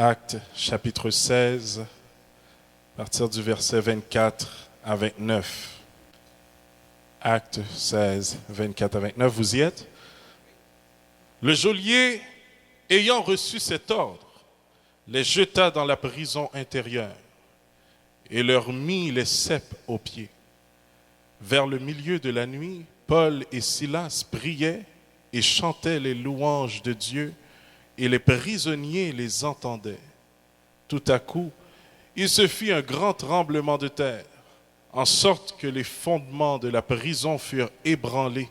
Actes chapitre 16, à partir du verset 24 à 29. Actes 16, 24 à 29, vous y êtes? Le geôlier, ayant reçu cet ordre, les jeta dans la prison intérieure et leur mit les ceps aux pieds. Vers le milieu de la nuit, Paul et Silas priaient et chantaient les louanges de Dieu, et les prisonniers les entendaient. Tout à coup, il se fit un grand tremblement de terre, en sorte que les fondements de la prison furent ébranlés.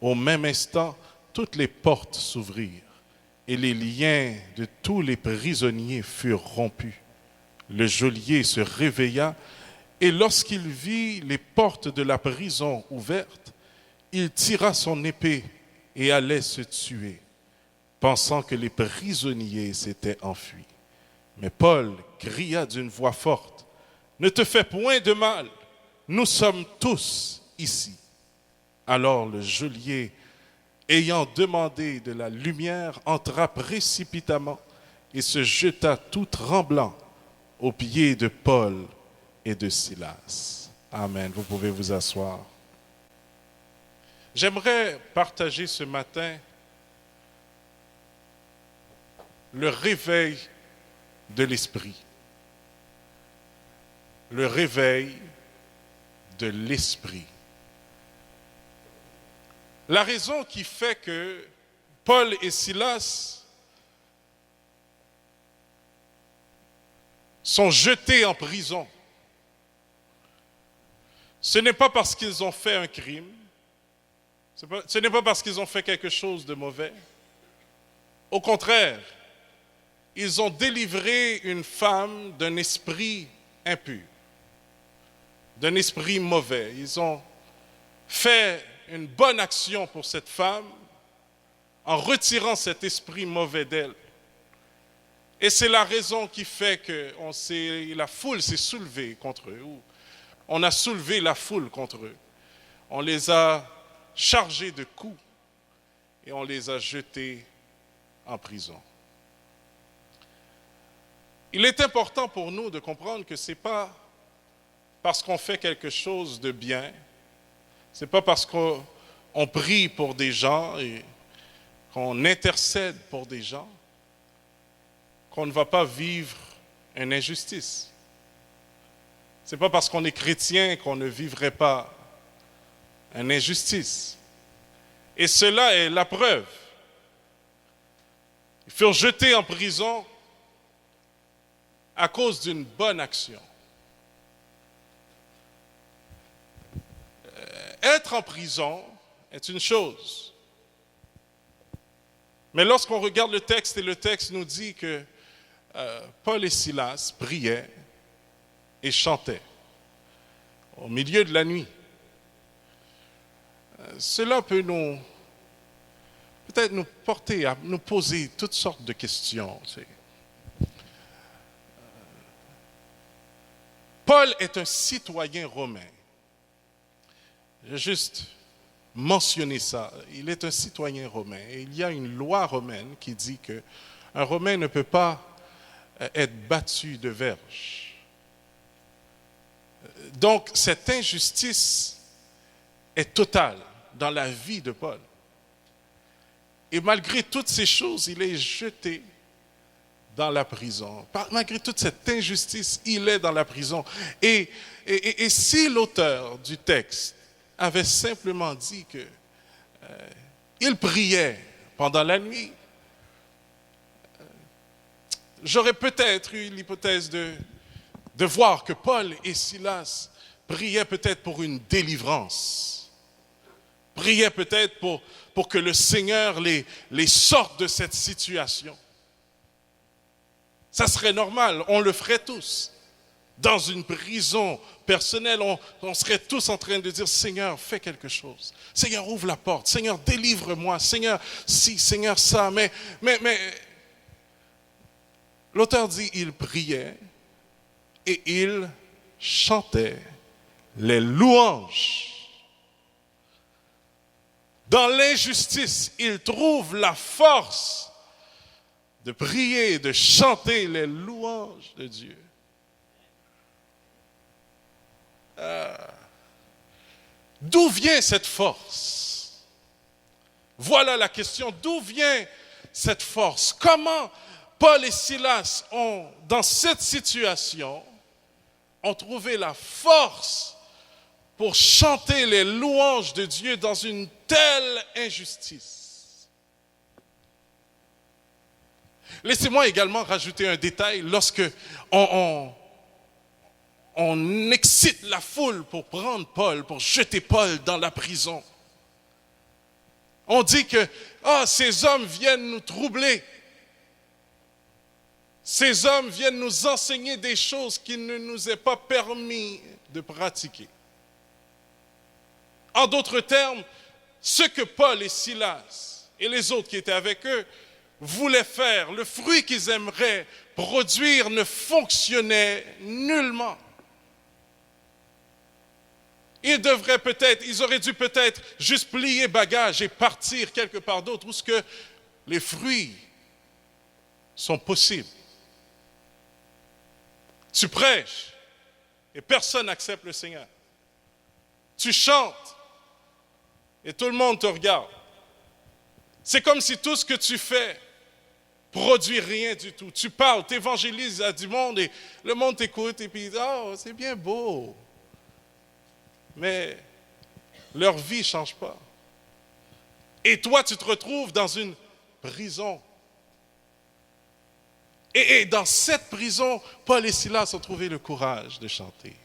Au même instant, toutes les portes s'ouvrirent, et les liens de tous les prisonniers furent rompus. Le geôlier se réveilla, et lorsqu'il vit les portes de la prison ouvertes, il tira son épée et allait se tuer, pensant que les prisonniers s'étaient enfuis. Mais Paul cria d'une voix forte, « Ne te fais point de mal, nous sommes tous ici. » Alors le geôlier, ayant demandé de la lumière, entra précipitamment et se jeta tout tremblant aux pieds de Paul et de Silas. Amen. Vous pouvez vous asseoir. J'aimerais partager ce matin le réveil de l'esprit. Le réveil de l'esprit. La raison qui fait que Paul et Silas sont jetés en prison, ce n'est pas parce qu'ils ont fait un crime, ce n'est pas parce qu'ils ont fait quelque chose de mauvais. Au contraire, ils ont délivré une femme d'un esprit impur, d'un esprit mauvais. Ils ont fait une bonne action pour cette femme en retirant cet esprit mauvais d'elle. Et c'est la raison qui fait que la foule s'est soulevée contre eux. On a soulevé la foule contre eux. On les a chargés de coups et on les a jetés en prison. Il est important pour nous de comprendre que ce n'est pas parce qu'on fait quelque chose de bien, ce n'est pas parce qu'on prie pour des gens et qu'on intercède pour des gens qu'on ne va pas vivre une injustice. Ce n'est pas parce qu'on est chrétien qu'on ne vivrait pas une injustice. Et cela est la preuve. Ils furent jetés en prison à cause d'une bonne action. Être en prison est une chose. Mais lorsqu'on regarde le texte, et le texte nous dit que Paul et Silas priaient et chantaient au milieu de la nuit. Cela peut peut-être nous porter à nous poser toutes sortes de questions. Paul est un citoyen romain. J'ai juste mentionné ça. Il est un citoyen romain. Et il y a une loi romaine qui dit qu'un Romain ne peut pas être battu de verge. Donc, cette injustice est totale dans la vie de Paul. Et malgré toutes ces choses, il est jeté dans la prison. Malgré toute cette injustice, il est dans la prison. Et si l'auteur du texte avait simplement dit qu'il priait pendant la nuit, j'aurais peut-être eu l'hypothèse de voir que Paul et Silas priaient peut-être pour une délivrance, priaient peut-être pour que le Seigneur les sorte de cette situation. Ça serait normal, on le ferait tous. Dans une prison personnelle, on serait tous en train de dire, Seigneur, fais quelque chose. Seigneur, ouvre la porte. Seigneur, délivre-moi. Seigneur, si, Seigneur, ça. Mais l'auteur dit, il priait et il chantait les louanges. Dans l'injustice, il trouve la force de prier, de chanter les louanges de Dieu. D'où vient cette force? Voilà la question. D'où vient cette force? Comment Paul et Silas ont, dans cette situation, ont trouvé la force pour chanter les louanges de Dieu dans une telle injustice? Laissez-moi également rajouter un détail. Lorsque on excite la foule pour prendre Paul, pour jeter Paul dans la prison, on dit que ces hommes viennent nous troubler. Ces hommes viennent nous enseigner des choses qu'il ne nous est pas permis de pratiquer. En d'autres termes, ce que Paul et Silas et les autres qui étaient avec eux voulaient faire, le fruit qu'ils aimeraient produire ne fonctionnait nullement. Ils auraient dû peut-être juste plier bagage et partir quelque part d'autre où ce que les fruits sont possibles. Tu prêches et personne n'accepte le Seigneur. Tu chantes et tout le monde te regarde. C'est comme si tout ce que tu fais produit rien du tout. Tu parles, tu évangélises à du monde et le monde t'écoute et puis c'est bien beau. Mais leur vie ne change pas. Et toi, tu te retrouves dans une prison. Et dans cette prison, Paul et Silas ont trouvé le courage de chanter.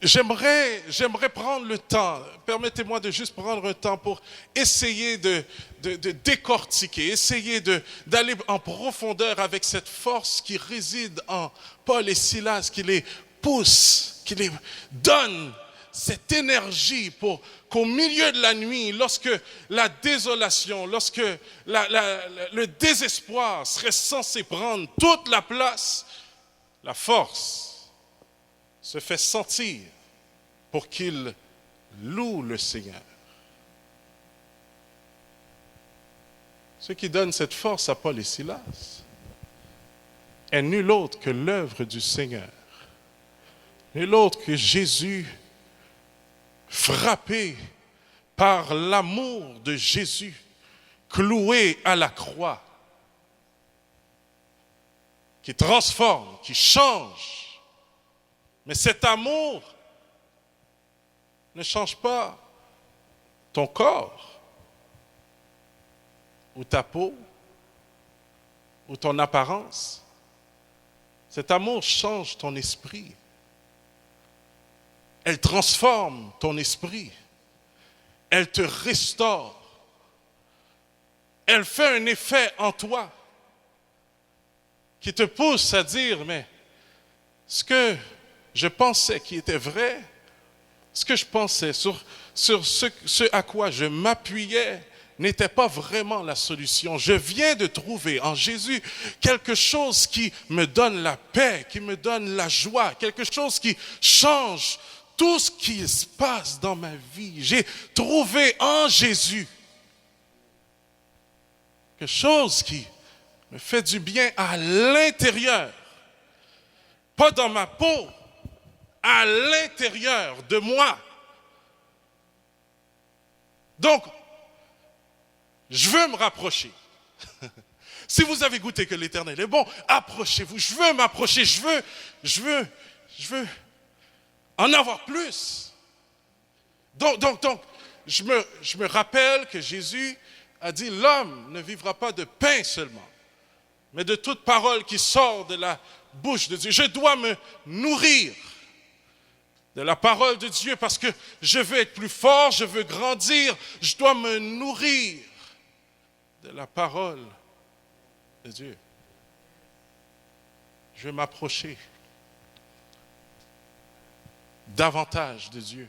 J'aimerais prendre le temps, permettez-moi de juste prendre un temps pour essayer de décortiquer, essayer d'aller en profondeur avec cette force qui réside en Paul et Silas, qui les pousse, qui les donne cette énergie pour qu'au milieu de la nuit, lorsque la désolation, lorsque le désespoir serait censé prendre toute la place, la force se fait sentir pour qu'ils louent le Seigneur. Ce qui donne cette force à Paul et Silas est nul autre que l'œuvre du Seigneur. Nul autre que Jésus, frappé par l'amour de Jésus, cloué à la croix, qui transforme, qui change. Mais cet amour ne change pas ton corps, ou ta peau, ou ton apparence. Cet amour change ton esprit. Elle transforme ton esprit. Elle te restaure. Elle fait un effet en toi qui te pousse à dire, mais ce que je pensais qui était vrai, ce que je pensais sur ce à quoi je m'appuyais n'était pas vraiment la solution. Je viens de trouver en Jésus quelque chose qui me donne la paix, qui me donne la joie, quelque chose qui change tout ce qui se passe dans ma vie. J'ai trouvé en Jésus quelque chose qui me fait du bien à l'intérieur, pas dans ma peau, à l'intérieur de moi. Donc, je veux me rapprocher. Si vous avez goûté que l'Éternel est bon, approchez-vous. Je veux m'approcher, je veux en avoir plus. Donc, je me rappelle que Jésus a dit, l'homme ne vivra pas de pain seulement, mais de toute parole qui sort de la bouche de Dieu. Je dois me nourrir de la parole de Dieu parce que je veux être plus fort, je veux grandir, je dois me nourrir de la parole de Dieu. Je vais m'approcher davantage de Dieu.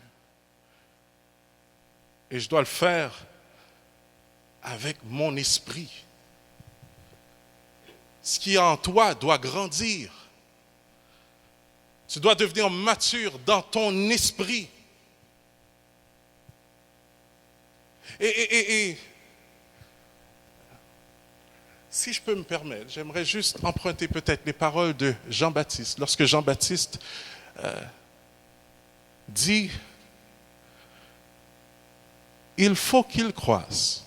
Et je dois le faire avec mon esprit. Ce qui est en toi doit grandir. Tu dois devenir mature dans ton esprit. Et si je peux me permettre, j'aimerais juste emprunter peut-être les paroles de Jean-Baptiste. Lorsque Jean-Baptiste dit « Il faut qu'il croisse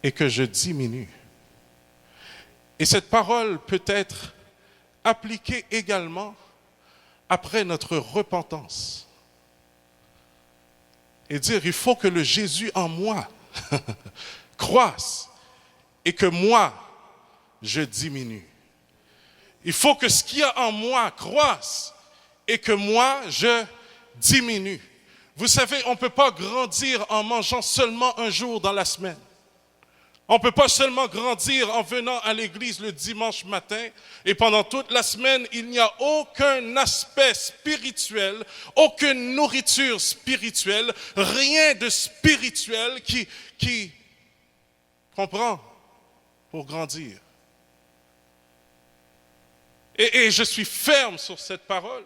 et que je diminue ». Et cette parole peut être appliquée également après notre repentance. Et dire, il faut que le Jésus en moi croisse et que moi, je diminue. Il faut que ce qu'il y a en moi croisse et que moi, je diminue. Vous savez, on ne peut pas grandir en mangeant seulement un jour dans la semaine. On ne peut pas seulement grandir en venant à l'église le dimanche matin et pendant toute la semaine, il n'y a aucun aspect spirituel, aucune nourriture spirituelle, rien de spirituel qui comprend pour grandir. Et je suis ferme sur cette parole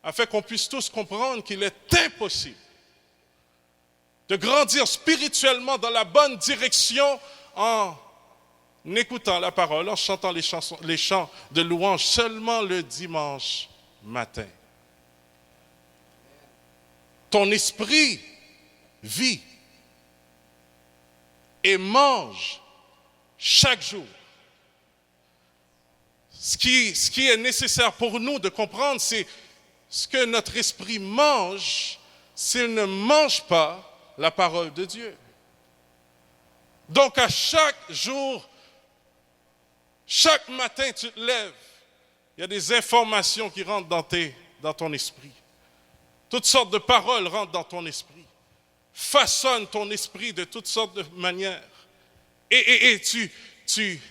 afin qu'on puisse tous comprendre qu'il est impossible de grandir spirituellement dans la bonne direction en écoutant la parole, en chantant les chants de louange seulement le dimanche matin. Ton esprit vit et mange chaque jour. Ce qui est nécessaire pour nous de comprendre, c'est ce que notre esprit mange s'il ne mange pas la parole de Dieu. Donc à chaque jour, chaque matin tu te lèves, il y a des informations qui rentrent dans ton esprit. Toutes sortes de paroles rentrent dans ton esprit, façonnent ton esprit de toutes sortes de manières. Et tu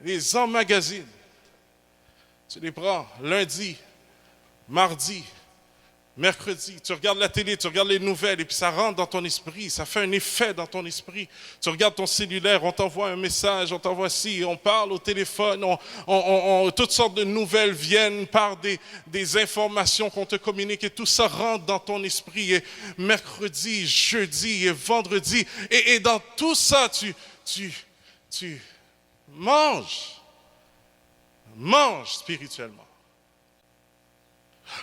les emmagasines. Tu les prends lundi, mardi, mercredi, tu regardes la télé, tu regardes les nouvelles et puis ça rentre dans ton esprit, ça fait un effet dans ton esprit. Tu regardes ton cellulaire, on t'envoie un message, on t'envoie ci, on parle au téléphone, toutes sortes de nouvelles viennent par des informations qu'on te communique et tout ça rentre dans ton esprit. Et mercredi, jeudi et vendredi, et dans tout ça, tu manges spirituellement.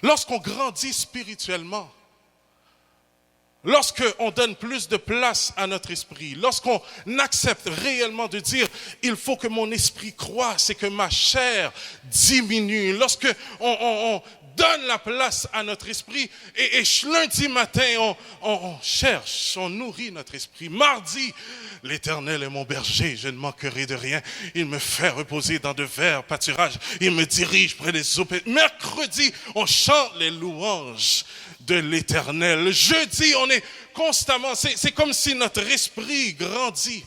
Lorsqu'on grandit spirituellement, lorsqu'on donne plus de place à notre esprit, lorsqu'on accepte réellement de dire « il faut que mon esprit croisse et que ma chair diminue », lorsqu'on donne la place à notre esprit et lundi matin, on cherche, on nourrit notre esprit. Mardi, l'Éternel est mon berger, je ne manquerai de rien. Il me fait reposer dans de verts pâturages. Il me dirige près des eaux. Mercredi, on chante les louanges de l'Éternel. Jeudi, on est constamment, c'est comme si notre esprit grandit.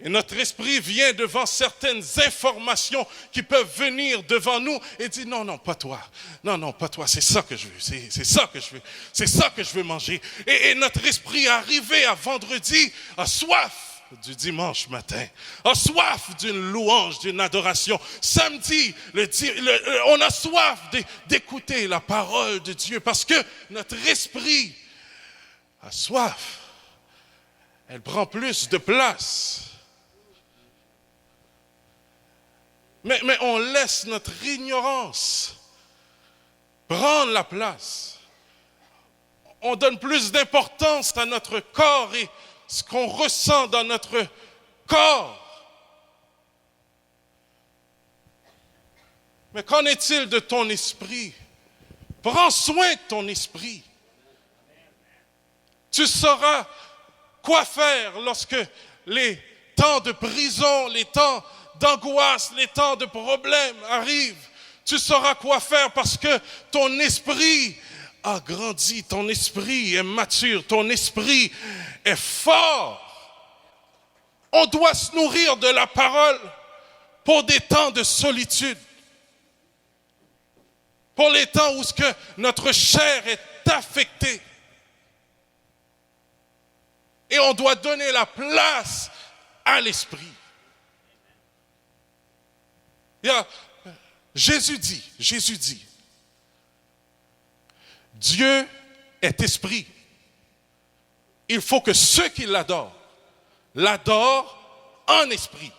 Et notre esprit vient devant certaines informations qui peuvent venir devant nous et dit non, pas toi. Non, pas toi. C'est ça que je veux. C'est ça que je veux. C'est ça que je veux manger. Et notre esprit arrivé à vendredi a soif du dimanche matin, a soif d'une louange, d'une adoration. Samedi, on a soif d'écouter la parole de Dieu parce que notre esprit a soif. Elle prend plus de place. Mais on laisse notre ignorance prendre la place. On donne plus d'importance à notre corps et ce qu'on ressent dans notre corps. Mais qu'en est-il de ton esprit? Prends soin de ton esprit. Tu sauras quoi faire lorsque les temps de prison, les temps d'angoisse, les temps de problèmes arrivent. Tu sauras quoi faire parce que ton esprit a grandi, ton esprit est mature, ton esprit est fort. On doit se nourrir de la parole pour des temps de solitude, pour les temps où notre chair est affectée. Et on doit donner la place à l'esprit. Jésus dit, Dieu est esprit. Il faut que ceux qui l'adorent l'adore en esprit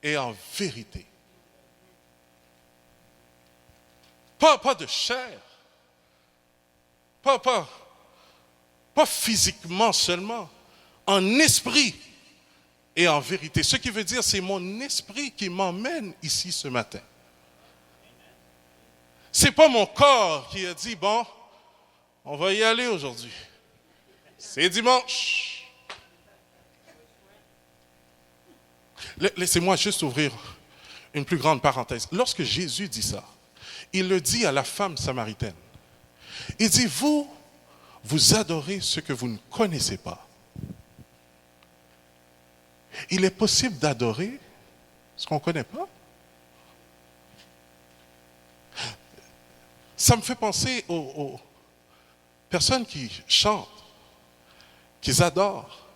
et en vérité. Pas de chair, pas physiquement seulement, en esprit et en vérité. Ce qui veut dire, c'est mon esprit qui m'emmène ici ce matin. C'est pas mon corps qui a dit, bon, on va y aller aujourd'hui. C'est dimanche. Laissez-moi juste ouvrir une plus grande parenthèse. Lorsque Jésus dit ça, il le dit à la femme samaritaine. Il dit, vous adorez ce que vous ne connaissez pas. Il est possible d'adorer ce qu'on ne connaît pas. Ça me fait penser aux personnes qui chantent, qui adorent,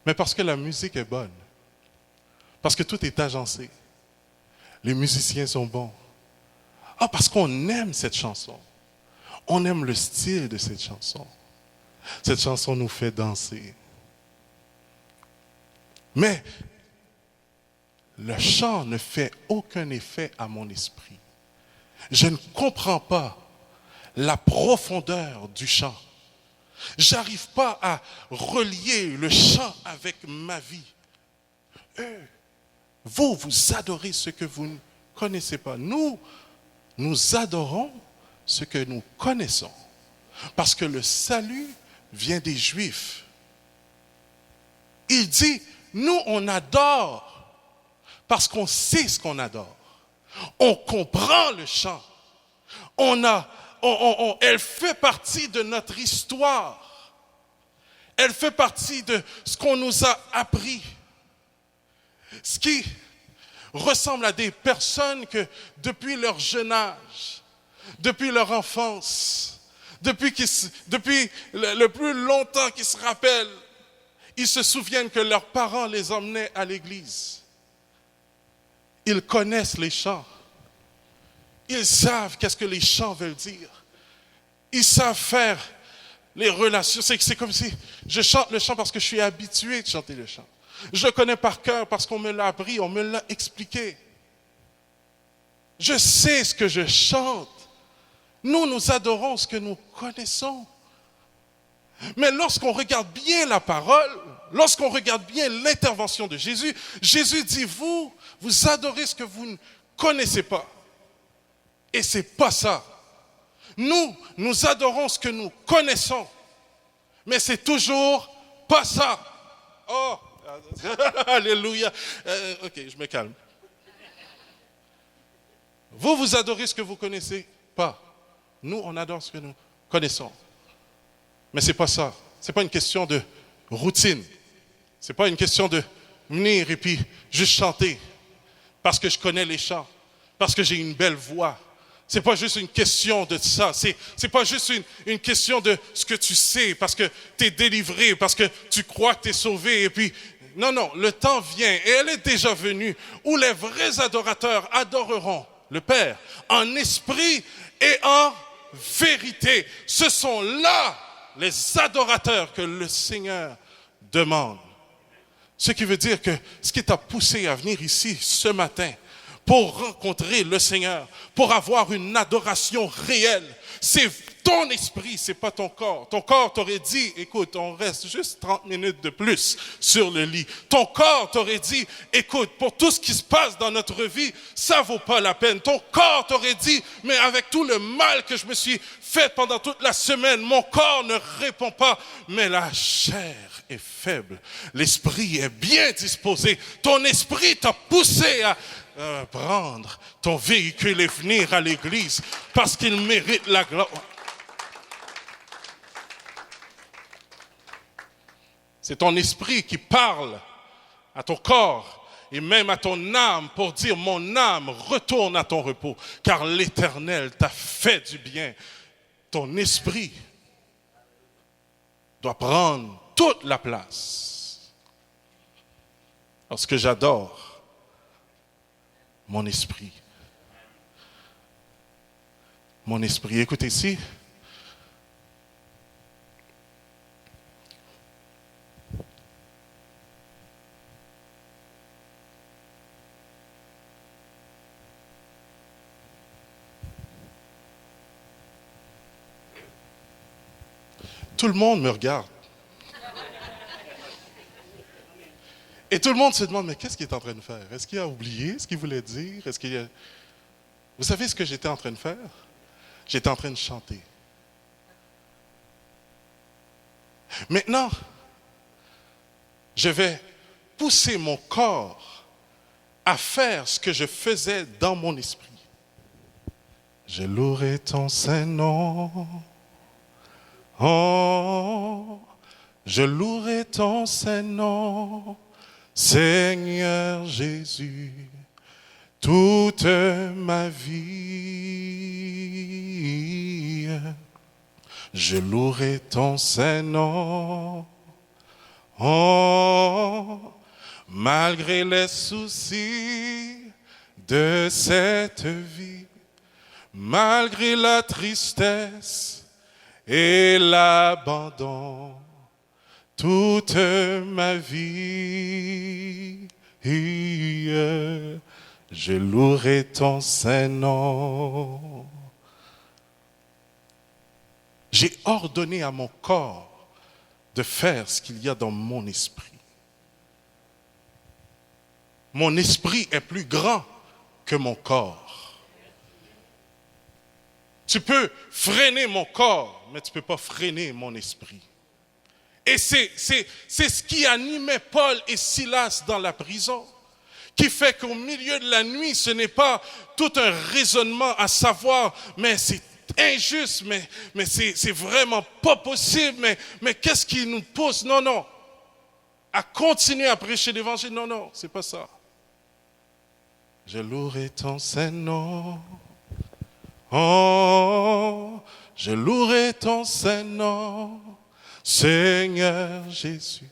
mais parce que la musique est bonne, parce que tout est agencé, les musiciens sont bons. Ah, parce qu'on aime cette chanson. On aime le style de cette chanson. Cette chanson nous fait danser. Mais le chant ne fait aucun effet à mon esprit. Je ne comprends pas la profondeur du chant. J'arrive pas à relier le chant avec ma vie. Vous adorez ce que vous ne connaissez pas. Nous adorons ce que nous connaissons. Parce que le salut vient des Juifs. Il dit, nous on adore parce qu'on sait ce qu'on adore. On comprend le chant. Elle fait partie de notre histoire. Elle fait partie de ce qu'on nous a appris. Ce qui ressemble à des personnes que depuis leur jeune âge, depuis leur enfance, depuis le plus longtemps qu'ils se rappellent, ils se souviennent que leurs parents les emmenaient à l'église. Ils connaissent les chants. Ils savent qu'est-ce que les chants veulent dire. Ils savent faire les relations. C'est comme si je chante le chant parce que je suis habitué de chanter le chant. Je le connais par cœur parce qu'on me l'a appris, on me l'a expliqué. Je sais ce que je chante. Nous adorons ce que nous connaissons. Mais lorsqu'on regarde bien la parole, lorsqu'on regarde bien l'intervention de Jésus, Jésus dit, vous adorez ce que vous ne connaissez pas. Et c'est pas ça. Nous adorons ce que nous connaissons. Mais c'est toujours pas ça. Oh, alléluia. Ok, je me calme. Vous adorez ce que vous connaissez pas. Nous, on adore ce que nous connaissons. Mais c'est pas ça. C'est pas une question de routine. C'est pas une question de venir et puis juste chanter parce que je connais les chants, parce que j'ai une belle voix. C'est pas juste une question de ça. C'est pas juste une question de ce que tu sais, parce que tu es délivré, parce que tu crois que tu es sauvé. Et puis, non, le temps vient, et elle est déjà venue, où les vrais adorateurs adoreront le Père en esprit et en vérité. Ce sont là les adorateurs que le Seigneur demande. Ce qui veut dire que ce qui t'a poussé à venir ici ce matin, pour rencontrer le Seigneur, pour avoir une adoration réelle, c'est ton esprit, c'est pas ton corps. Ton corps t'aurait dit, écoute, on reste juste 30 minutes de plus sur le lit. Ton corps t'aurait dit, écoute, pour tout ce qui se passe dans notre vie, ça vaut pas la peine. Ton corps t'aurait dit, mais avec tout le mal que je me suis fait pendant toute la semaine, mon corps ne répond pas, mais la chair est faible. L'esprit est bien disposé. Ton esprit t'a poussé à prendre ton véhicule et venir à l'église parce qu'il mérite la gloire. C'est ton esprit qui parle à ton corps et même à ton âme pour dire, mon âme, retourne à ton repos, car l'Éternel t'a fait du bien. Ton esprit doit prendre toute la place. Lorsque j'adore mon esprit, écoutez ici, Tout le monde me regarde. Et tout le monde se demande, mais qu'est-ce qu'il est en train de faire? Est-ce qu'il a oublié ce qu'il voulait dire? Vous savez ce que j'étais en train de faire? J'étais en train de chanter. Maintenant, je vais pousser mon corps à faire ce que je faisais dans mon esprit. Je louerai ton Saint-Nom. Oh, je louerai ton Saint-Nom, Seigneur Jésus, toute ma vie. Je louerai ton Saint-Nom. Oh, malgré les soucis de cette vie, malgré la tristesse et l'abandon, toute ma vie, je louerai ton Saint-Nom. J'ai ordonné à mon corps de faire ce qu'il y a dans mon esprit. Mon esprit est plus grand que mon corps. Tu peux freiner mon corps, mais tu ne peux pas freiner mon esprit. Et c'est ce qui animait Paul et Silas dans la prison, qui fait qu'au milieu de la nuit, ce n'est pas tout un raisonnement à savoir, mais c'est injuste, mais c'est vraiment pas possible, mais qu'est-ce qui nous pousse? Non, à continuer à prêcher l'évangile, non, c'est pas ça. Je louerai ton Saint-Nom. Oh, je louerai ton Saint-Nom, Seigneur Jésus,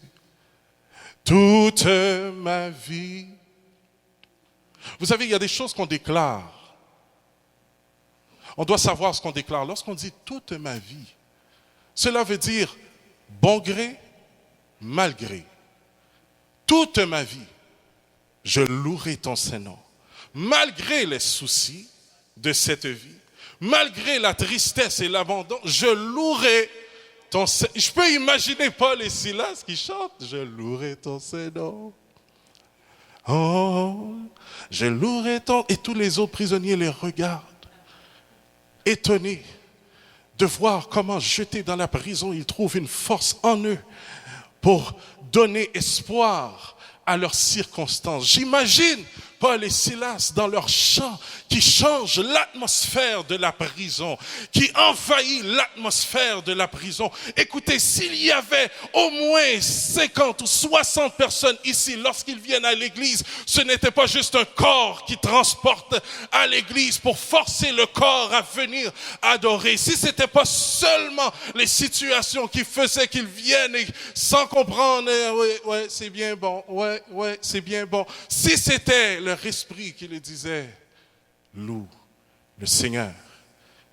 toute ma vie. Vous savez, il y a des choses qu'on déclare. On doit savoir ce qu'on déclare. Lorsqu'on dit toute ma vie, cela veut dire bon gré, mal gré. Toute ma vie, je louerai ton Saint-Nom. Malgré les soucis de cette vie, malgré la tristesse et l'abandon, je louerai ton Saint-Nom. Je peux imaginer Paul et Silas qui chantent, je louerai ton Saint-Nom. Oh, je louerai ton... Et tous les autres prisonniers les regardent, étonnés de voir comment, jetés dans la prison, ils trouvent une force en eux pour donner espoir à leurs circonstances. J'imagine Paul et Silas dans leur chant qui change l'atmosphère de la prison, qui envahit l'atmosphère de la prison. Écoutez, s'il y avait au moins 50 ou 60 personnes ici, lorsqu'ils viennent à l'église, ce n'était pas juste un corps qui transporte à l'église pour forcer le corps à venir adorer. Si ce n'était pas seulement les situations qui faisaient qu'ils viennent et sans comprendre, ouais, c'est bien bon, ouais, c'est bien bon. Si c'était leur esprit qui le disait, loue le Seigneur,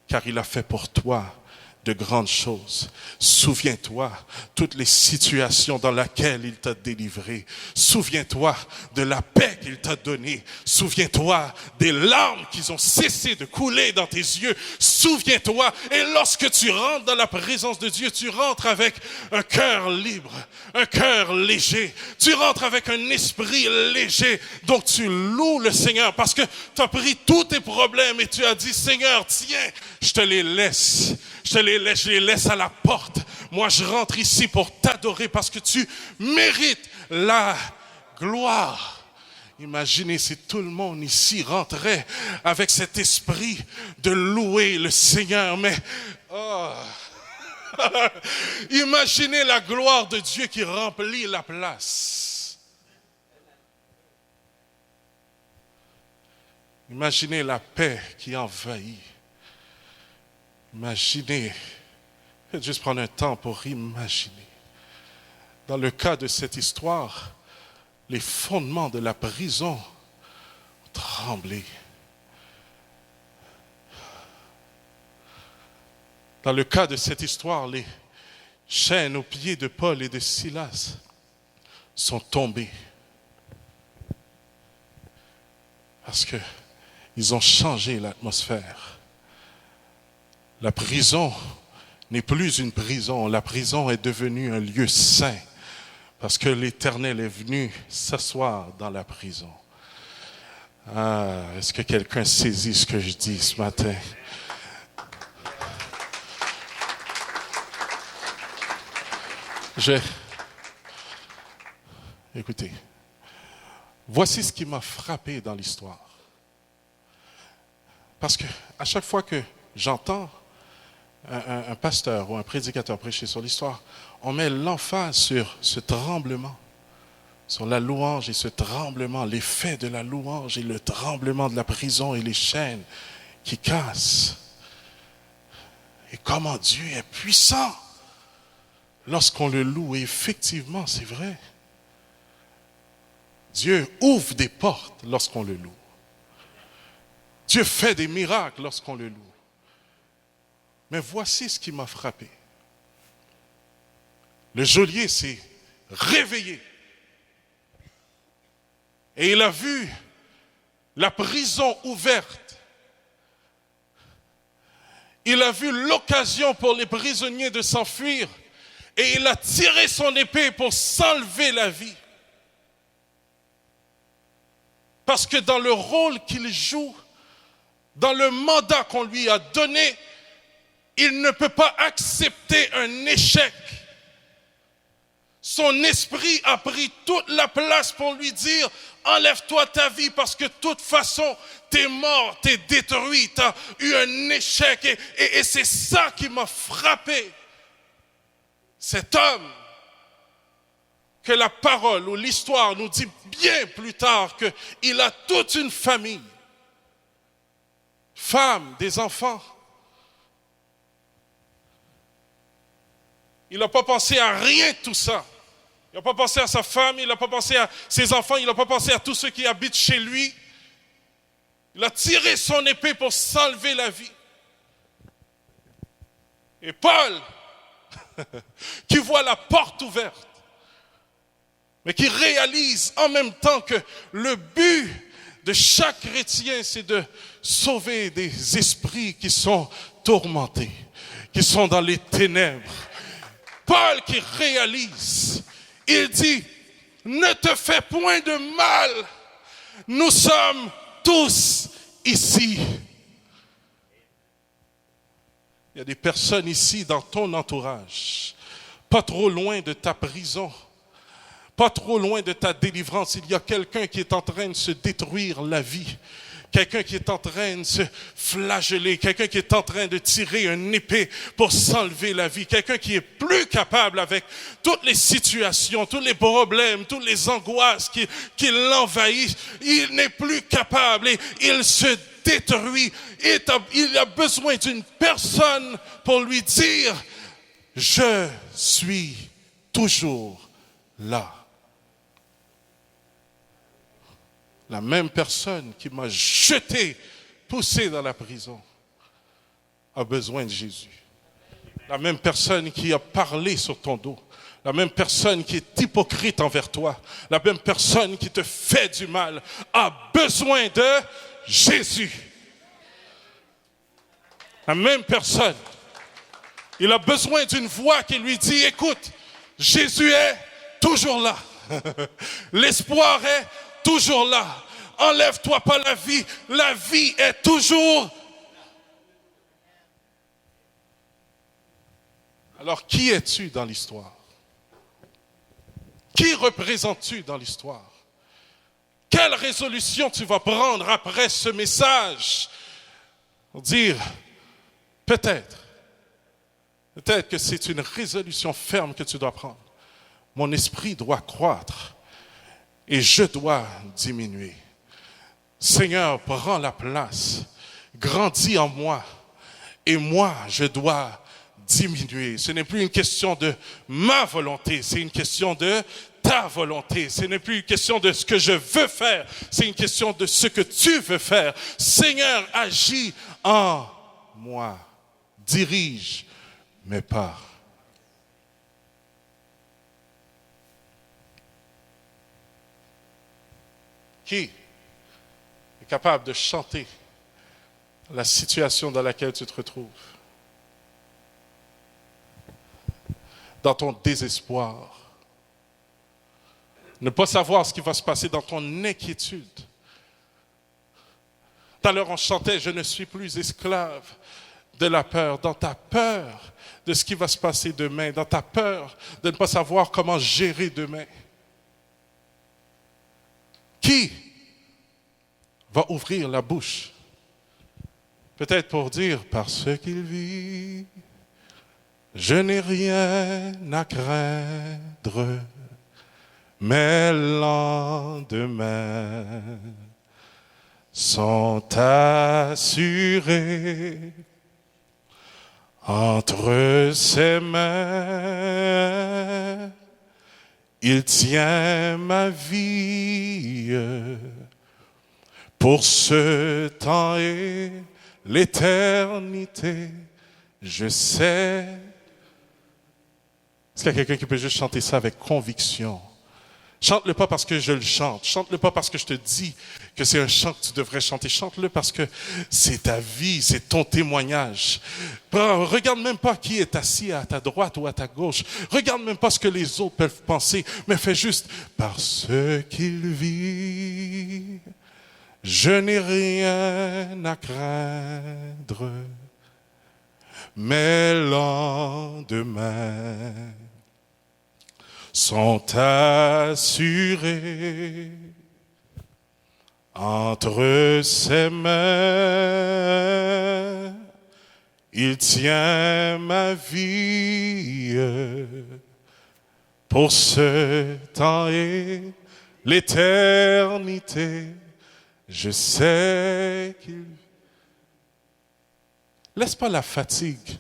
car il a fait pour toi de grandes choses. Souviens-toi toutes les situations dans lesquelles il t'a délivré. Souviens-toi de la paix qu'il t'a donnée. Souviens-toi des larmes qui ont cessé de couler dans tes yeux. Souviens-toi, et lorsque tu rentres dans la présence de Dieu, tu rentres avec un cœur libre, un cœur léger. Tu rentres avec un esprit léger. Donc tu loues le Seigneur parce que tu as pris tous tes problèmes et tu as dit, Seigneur, tiens, je te les laisse. Je les laisse à la porte. Moi, je rentre ici pour t'adorer parce que tu mérites la gloire. Imaginez si tout le monde ici rentrait avec cet esprit de louer le Seigneur. Mais imaginez la gloire de Dieu qui remplit la place. Imaginez la paix qui envahit. Imaginez, faites juste prendre un temps pour imaginer. Dans le cas de cette histoire, les fondements de la prison ont tremblé. Dans le cas de cette histoire, les chaînes aux pieds de Paul et de Silas sont tombées. Parce qu'ils ont changé l'atmosphère. La prison n'est plus une prison. La prison est devenue un lieu saint parce que l'Éternel est venu s'asseoir dans la prison. Ah, est-ce que quelqu'un saisit ce que je dis ce matin? Écoutez, voici ce qui m'a frappé dans l'histoire. Parce que à chaque fois que j'entends un pasteur ou un prédicateur prêcher sur l'histoire, on met l'emphase sur ce tremblement, sur la louange et ce tremblement, l'effet de la louange et le tremblement de la prison et les chaînes qui cassent. Et comment Dieu est puissant lorsqu'on le loue. Et effectivement, c'est vrai. Dieu ouvre des portes lorsqu'on le loue. Dieu fait des miracles lorsqu'on le loue. Mais voici ce qui m'a frappé. Le geôlier s'est réveillé. Et il a vu la prison ouverte. Il a vu l'occasion pour les prisonniers de s'enfuir. Et il a tiré son épée pour s'enlever la vie. Parce que dans le rôle qu'il joue, dans le mandat qu'on lui a donné, il ne peut pas accepter un échec. Son esprit a pris toute la place pour lui dire « Enlève-toi ta vie parce que de toute façon, t'es mort, t'es détruit, t'as eu un échec. » Et c'est ça qui m'a frappé. Cet homme que la parole ou l'histoire nous dit bien plus tard qu'il a toute une famille, femme, des enfants. Il n'a pas pensé à rien de tout ça. Il n'a pas pensé à sa femme, il n'a pas pensé à ses enfants, il n'a pas pensé à tous ceux qui habitent chez lui. Il a tiré son épée pour s'enlever la vie. Et Paul, qui voit la porte ouverte, mais qui réalise en même temps que le but de chaque chrétien, c'est de sauver des esprits qui sont tourmentés, qui sont dans les ténèbres. Paul qui réalise, il dit, ne te fais point de mal, nous sommes tous ici. Il y a des personnes ici dans ton entourage, pas trop loin de ta prison, pas trop loin de ta délivrance. Il y a quelqu'un qui est en train de se détruire la vie. Quelqu'un qui est en train de se flageller, quelqu'un qui est en train de tirer une épée pour s'enlever la vie, quelqu'un qui est plus capable avec toutes les situations, tous les problèmes, toutes les angoisses qui l'envahissent. Il n'est plus capable et il se détruit. Il a besoin d'une personne pour lui dire « Je suis toujours là ». La même personne qui m'a jeté, poussé dans la prison, a besoin de Jésus. La même personne qui a parlé sur ton dos, la même personne qui est hypocrite envers toi, la même personne qui te fait du mal, a besoin de Jésus. La même personne. Il a besoin d'une voix qui lui dit, écoute, Jésus est toujours là. L'espoir est toujours là. Enlève-toi pas la vie est toujours. Alors, qui es-tu dans l'histoire? Qui représentes-tu dans l'histoire? Quelle résolution tu vas prendre après ce message? Pour dire, peut-être que c'est une résolution ferme que tu dois prendre. Mon esprit doit croître et je dois diminuer. Seigneur, prends la place, grandis en moi et moi, je dois diminuer. Ce n'est plus une question de ma volonté, c'est une question de ta volonté. Ce n'est plus une question de ce que je veux faire, c'est une question de ce que tu veux faire. Seigneur, agis en moi, dirige mes pas. Qui est capable de chanter la situation dans laquelle tu te retrouves? dans ton désespoir. Ne pas savoir ce qui va se passer dans ton inquiétude. Tout à l'heure, on chantait « Je ne suis plus esclave de la peur ». Dans ta peur de ce qui va se passer demain, dans ta peur de ne pas savoir comment gérer demain, qui va ouvrir la bouche? Peut-être pour dire « Parce qu'il vit, je n'ai rien à craindre, mes lendemains sont assurés entre ses mains. Il tient ma vie pour ce temps et l'éternité. Je sais. Est-ce qu'il y a quelqu'un qui peut juste chanter ça avec conviction? Chante-le pas parce que je le chante. Chante-le pas parce que je te dis que c'est un chant que tu devrais chanter. Chante-le parce que c'est ta vie, c'est ton témoignage. Regarde même pas qui est assis à ta droite ou à ta gauche. Regarde même pas ce que les autres peuvent penser. Mais fais juste « Parce qu'il vit, je n'ai rien à craindre. Mes lendemains sont assurés entre ses mains. Il tient ma vie pour ce temps et l'éternité. Je sais qu'il... Laisse pas la fatigue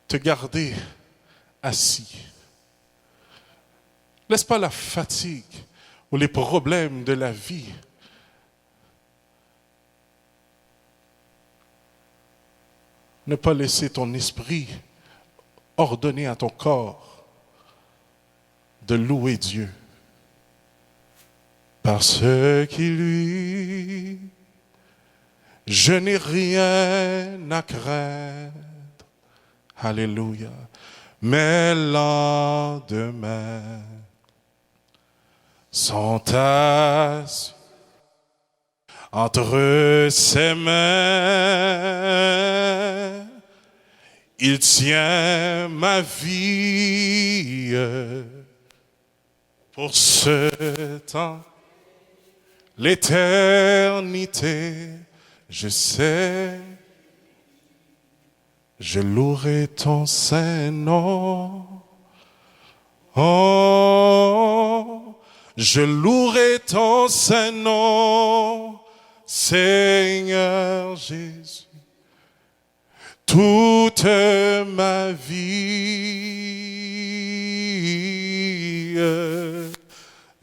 te garder assis. Laisse pas la fatigue ou les problèmes de la vie ne pas laisser ton esprit ordonner à ton corps de louer Dieu. Parce qu'il lui, je n'ai rien à craindre. Alléluia. Mes lendemains sont assis entre ses mains. Il tient ma vie pour ce temps, l'éternité. Je sais, je louerai ton saint nom. Oh, je louerai ton saint nom, Seigneur Jésus, toute ma vie.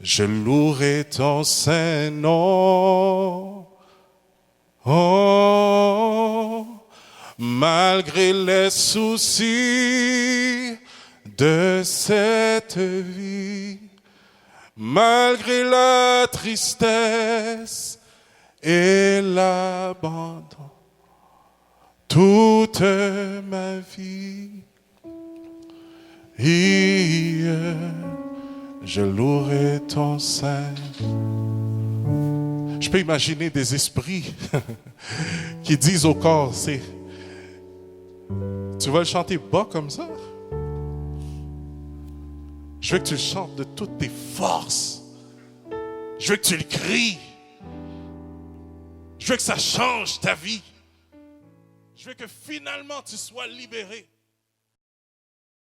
Je louerai ton saint nom. Oh, malgré les soucis de cette vie, malgré la tristesse et l'abandon, toute ma vie, je louerai ton saint. Je peux imaginer des esprits qui disent au corps, tu vas le chanter bas comme ça? Je veux que tu le chantes de toutes tes forces. Je veux que tu le cries. Je veux que ça change ta vie. Je veux que finalement tu sois libéré.